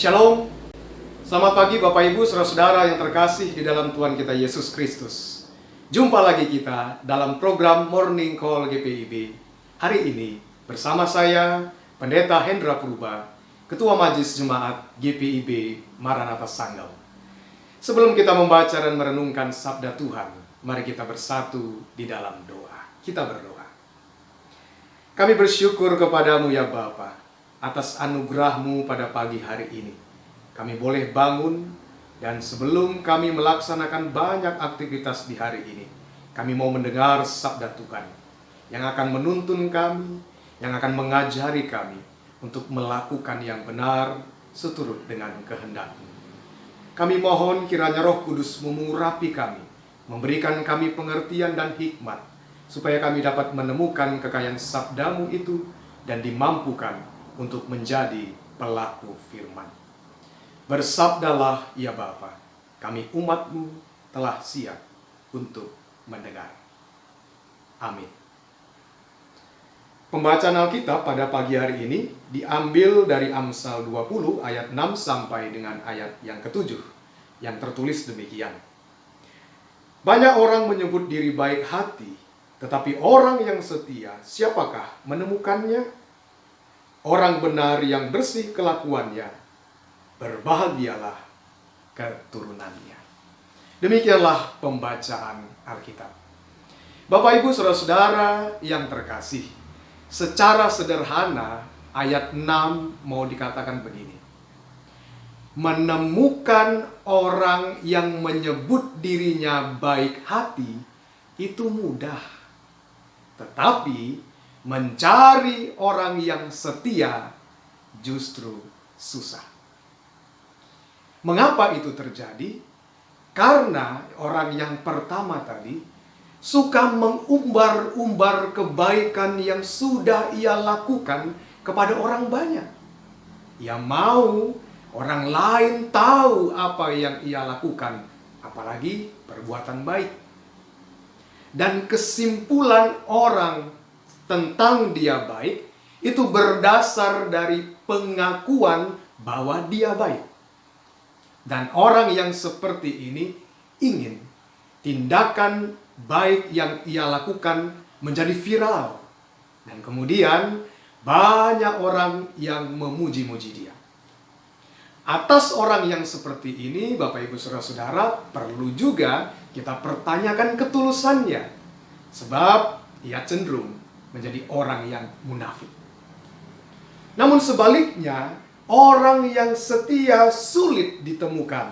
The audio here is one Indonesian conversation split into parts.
Shalom, selamat pagi Bapak Ibu Saudara-saudara yang terkasih di dalam Tuhan kita Yesus Kristus. Jumpa lagi kita dalam program Morning Call GPIB. Hari ini bersama saya, Pendeta Hendra Purba, Ketua Majelis Jemaat GPIB Maranatha Sanggau. Sebelum kita membaca dan merenungkan sabda Tuhan, mari kita bersatu di dalam doa. Kita berdoa. Kami bersyukur kepadamu ya Bapa, atas anugerah-Mu pada pagi hari ini. Kami boleh bangun, dan sebelum kami melaksanakan banyak aktivitas di hari ini, kami mau mendengar sabda Tuhan, yang akan menuntun kami, yang akan mengajari kami, untuk melakukan yang benar, seturut dengan kehendak-Mu. Kami mohon kiranya Roh Kudus mengurapi kami, memberikan kami pengertian dan hikmat, supaya kami dapat menemukan kekayaan sabda-Mu itu, dan dimampukan untuk menjadi pelaku firman. Bersabdalah ya Bapa, kami umat-Mu telah siap untuk mendengar. Amin. Pembacaan Alkitab pada pagi hari ini diambil dari Amsal 20 ayat 6 sampai dengan ayat yang ke-7, yang tertulis demikian. Banyak orang menyebut diri baik hati, tetapi orang yang setia, siapakah menemukannya? Orang benar yang bersih kelakuannya, berbahagialah keturunannya. Demikianlah pembacaan Alkitab. Bapak Ibu Saudara-saudara yang terkasih, secara sederhana ayat 6 mau dikatakan begini. Menemukan orang yang menyebut dirinya baik hati itu mudah. Tetapi mencari orang yang setia justru susah. Mengapa itu terjadi? Karena orang yang pertama tadi suka mengumbar-umbar kebaikan yang sudah ia lakukan kepada orang banyak. Ia mau orang lain tahu apa yang ia lakukan, apalagi perbuatan baik. Dan kesimpulan orang tentang dia baik itu berdasar dari pengakuan bahwa dia baik. Dan orang yang seperti ini ingin tindakan baik yang ia lakukan menjadi viral, dan kemudian banyak orang yang memuji-muji dia. Atas orang yang seperti ini, Bapak Ibu Saudara-saudara, perlu juga kita pertanyakan ketulusannya, sebab ia cenderung menjadi orang yang munafik. Namun sebaliknya, orang yang setia sulit ditemukan.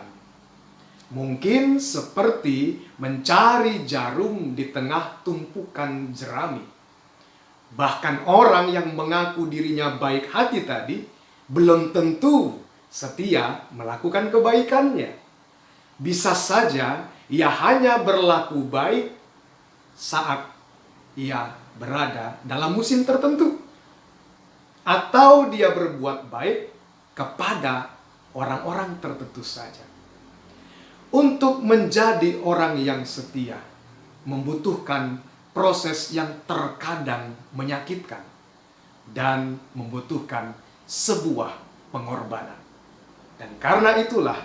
Mungkin seperti mencari jarum di tengah tumpukan jerami. Bahkan orang yang mengaku dirinya baik hati tadi belum tentu setia melakukan kebaikannya. Bisa saja ia hanya berlaku baik saat ia berada dalam musim tertentu, atau dia berbuat baik kepada orang-orang tertentu saja. Untuk menjadi orang yang setia membutuhkan proses yang terkadang menyakitkan dan membutuhkan sebuah pengorbanan. Dan karena itulah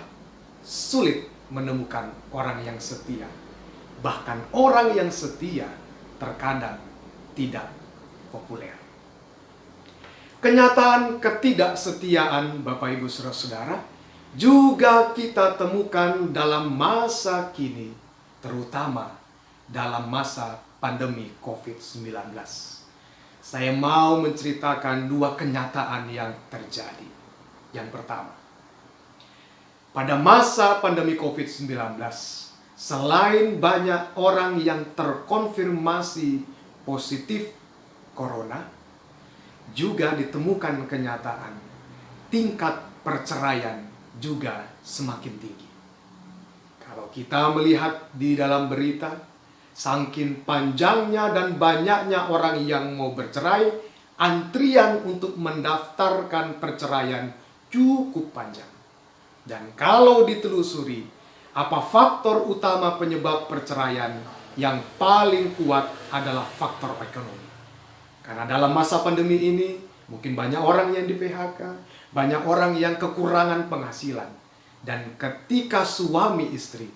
sulit menemukan orang yang setia. Bahkan orang yang setia terkadang tidak populer. Kenyataan ketidaksetiaan Bapak Ibu Saudara-saudara juga kita temukan dalam masa kini, terutama dalam masa pandemi COVID-19. Saya mau menceritakan dua kenyataan yang terjadi. Yang pertama, pada masa pandemi COVID-19, selain banyak orang yang terkonfirmasi positif corona, juga ditemukan kenyataan tingkat perceraian juga semakin tinggi. Kalau kita melihat di dalam berita, saking panjangnya dan banyaknya orang yang mau bercerai, antrian untuk mendaftarkan perceraian cukup panjang. Dan kalau ditelusuri, apa faktor utama penyebab perceraian? Yang paling kuat adalah faktor ekonomi. Karena dalam masa pandemi ini, mungkin banyak orang yang di PHK, Banyak orang yang kekurangan penghasilan. Dan ketika suami istri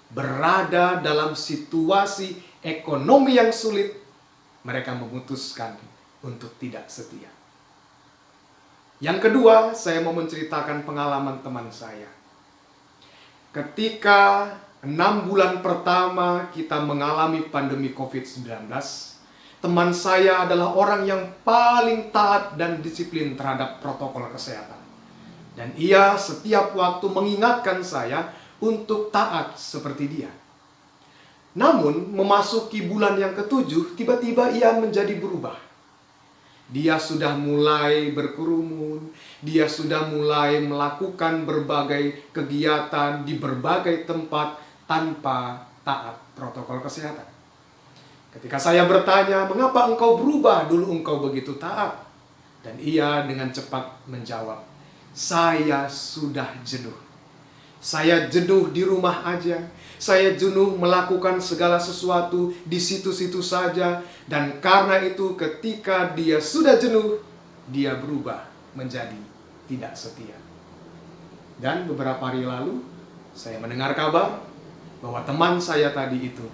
berada dalam situasi ekonomi yang sulit, mereka memutuskan untuk tidak setia. Yang kedua, saya mau menceritakan pengalaman teman saya. Ketika 6 bulan pertama kita mengalami pandemi COVID-19, teman saya adalah orang yang paling taat dan disiplin terhadap protokol kesehatan. Dan ia setiap waktu mengingatkan saya untuk taat seperti dia. Namun, memasuki bulan yang ke-7, tiba-tiba ia menjadi berubah. Dia sudah mulai berkerumun, dia sudah mulai melakukan berbagai kegiatan di berbagai tempat tanpa taat protokol kesehatan. Ketika saya bertanya, mengapa engkau berubah? Dulu engkau begitu taat. Dan ia dengan cepat menjawab, saya sudah jenuh. Saya jenuh di rumah aja. Saya jenuh melakukan segala sesuatu di situ-situ saja. Dan karena itu ketika dia sudah jenuh, dia berubah menjadi tidak setia. Dan beberapa hari lalu, saya mendengar kabar bahwa teman saya tadi itu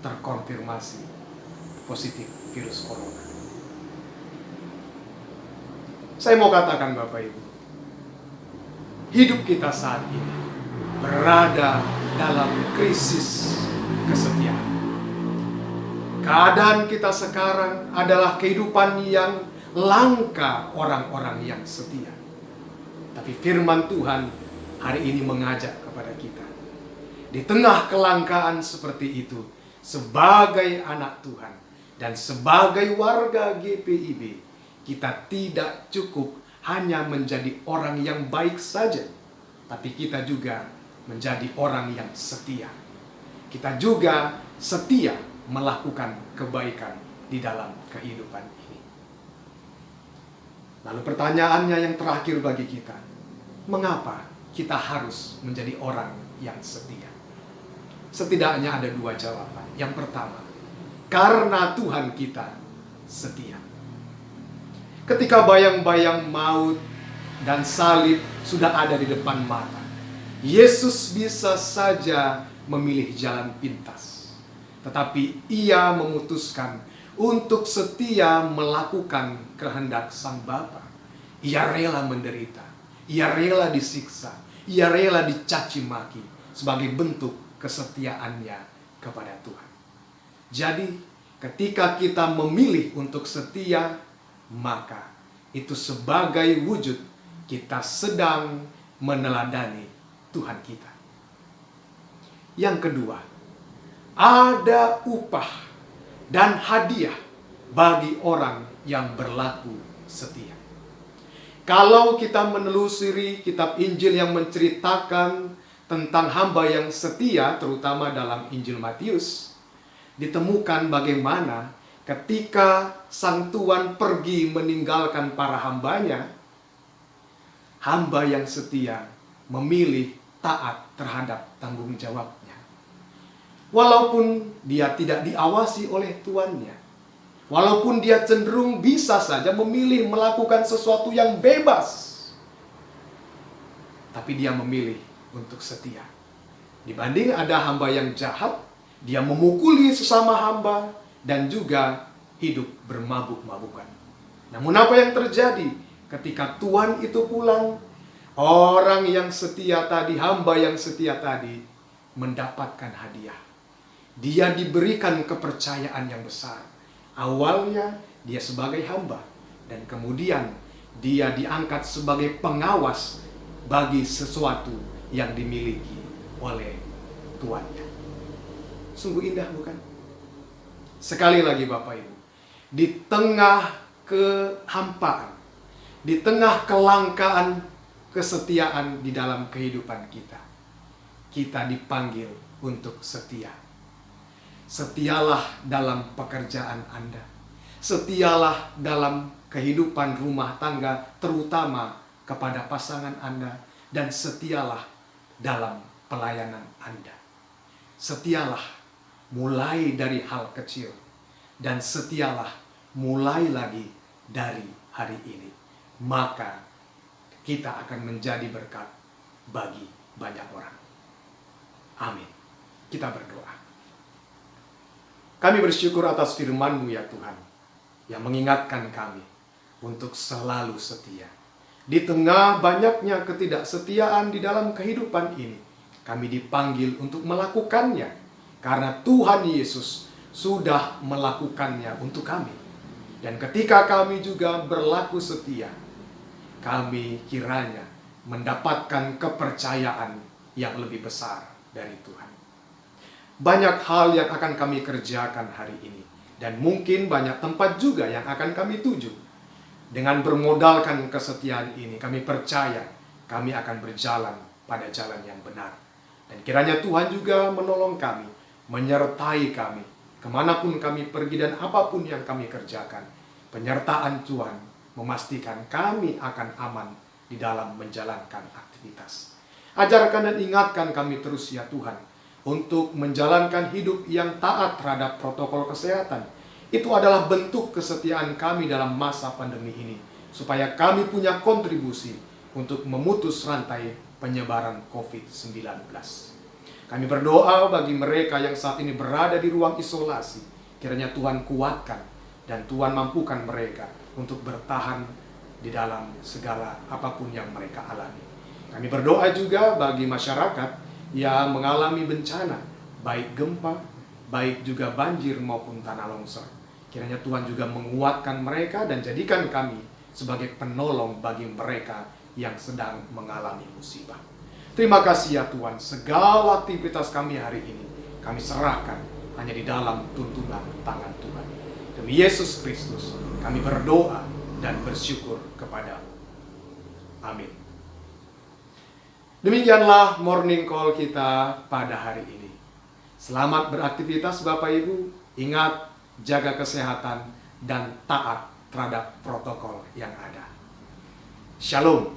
terkonfirmasi positif virus corona. Saya mau katakan Bapak Ibu, hidup kita saat ini berada dalam krisis kesetiaan. Keadaan kita sekarang adalah kehidupan yang langka orang-orang yang setia. Tapi firman Tuhan hari ini mengajak kepada kita. Di tengah kelangkaan seperti itu, sebagai anak Tuhan dan sebagai warga GPIB, kita tidak cukup hanya menjadi orang yang baik saja, tapi kita juga menjadi orang yang setia. Kita juga setia melakukan kebaikan di dalam kehidupan ini. Lalu pertanyaannya yang terakhir bagi kita, mengapa kita harus menjadi orang yang setia? Setidaknya ada 2 jawaban. Yang pertama, karena Tuhan kita setia. Ketika bayang-bayang maut dan salib sudah ada di depan mata, Yesus bisa saja memilih jalan pintas. Tetapi ia memutuskan untuk setia melakukan kehendak Sang Bapa. Ia rela menderita, ia rela disiksa, ia rela dicaci maki sebagai bentuk kesetiaannya kepada Tuhan. Jadi, ketika kita memilih untuk setia, maka itu sebagai wujud kita sedang meneladani Tuhan kita. Yang kedua, ada upah dan hadiah bagi orang yang berlaku setia. Kalau kita menelusuri kitab Injil yang menceritakan tentang hamba yang setia, terutama dalam Injil Matius, ditemukan bagaimana ketika sang tuan pergi meninggalkan para hambanya, hamba yang setia memilih taat terhadap tanggung jawabnya. Walaupun dia tidak diawasi oleh tuannya, walaupun dia cenderung bisa saja memilih melakukan sesuatu yang bebas, tapi dia memilih untuk setia. Dibanding ada hamba yang jahat, dia memukuli sesama hamba dan juga hidup bermabuk-mabukan. Namun apa yang terjadi ketika tuan itu pulang? Orang yang setia tadi, hamba yang setia tadi, mendapatkan hadiah. Dia diberikan kepercayaan yang besar. Awalnya dia sebagai hamba, dan kemudian dia diangkat sebagai pengawas bagi sesuatu yang dimiliki oleh tuannya. Sungguh indah, bukan? Sekali lagi Bapak Ibu, di tengah kehampaan, di tengah kelangkaan kesetiaan di dalam kehidupan kita, kita dipanggil untuk setia. Setialah dalam pekerjaan Anda. Setialah dalam kehidupan rumah tangga, terutama kepada pasangan Anda. Dan setialah dalam pelayanan Anda. Setialah mulai dari hal kecil. Dan setialah mulai lagi dari hari ini. Maka kita akan menjadi berkat bagi banyak orang. Amin. Kita berdoa. Kami bersyukur atas firman-Mu ya Tuhan, yang mengingatkan kami untuk selalu setia. Di tengah banyaknya ketidaksetiaan di dalam kehidupan ini, kami dipanggil untuk melakukannya, karena Tuhan Yesus sudah melakukannya untuk kami. Dan ketika kami juga berlaku setia, kami kiranya mendapatkan kepercayaan yang lebih besar dari Tuhan. Banyak hal yang akan kami kerjakan hari ini, dan mungkin banyak tempat juga yang akan kami tuju. Dengan bermodalkan kesetiaan ini, kami percaya kami akan berjalan pada jalan yang benar. Dan kiranya Tuhan juga menolong kami, menyertai kami, kemanapun kami pergi dan apapun yang kami kerjakan. Penyertaan Tuhan memastikan kami akan aman di dalam menjalankan aktivitas. Ajarkan dan ingatkan kami terus ya Tuhan, untuk menjalankan hidup yang taat terhadap protokol kesehatan. Itu adalah bentuk kesetiaan kami dalam masa pandemi ini, supaya kami punya kontribusi untuk memutus rantai penyebaran COVID-19. Kami berdoa bagi mereka yang saat ini berada di ruang isolasi. Kiranya Tuhan kuatkan dan Tuhan mampukan mereka untuk bertahan di dalam segala apapun yang mereka alami. Kami berdoa juga bagi masyarakat yang mengalami bencana, baik gempa, baik juga banjir maupun tanah longsor. Kiranya Tuhan juga menguatkan mereka dan jadikan kami sebagai penolong bagi mereka yang sedang mengalami musibah. Terima kasih ya Tuhan, segala aktivitas kami hari ini kami serahkan hanya di dalam tuntunan tangan Tuhan. Demi Yesus Kristus kami berdoa dan bersyukur kepadamu. Amin. Demikianlah morning call kita pada hari ini. Selamat beraktivitas Bapak Ibu. Ingat, jaga kesehatan dan taat terhadap protokol yang ada. Shalom.